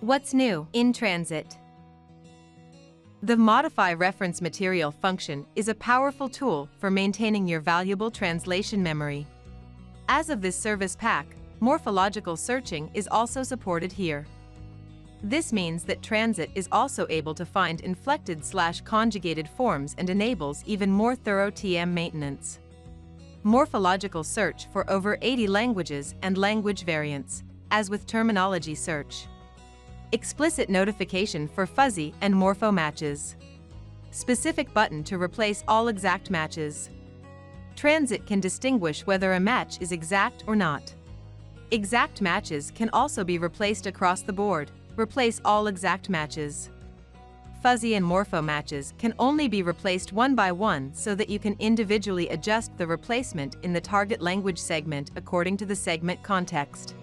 What's new in transit? The Modify Reference Material function is a powerful tool for maintaining your valuable translation memory. As of this service pack, morphological searching is also supported here. This means that Transit is also able to find inflected/conjugated forms and enables even more thorough TM maintenance. Morphological search for over 80 languages and language variants, as with terminology search. Explicit notification for fuzzy and morpho matches. Specific button to replace all exact matches. Transit can distinguish whether a match is exact or not. Exact matches can also be replaced across the board. Replace all exact matches. Fuzzy and morpho matches can only be replaced one by one so that you can individually adjust the replacement in the target language segment according to the segment context.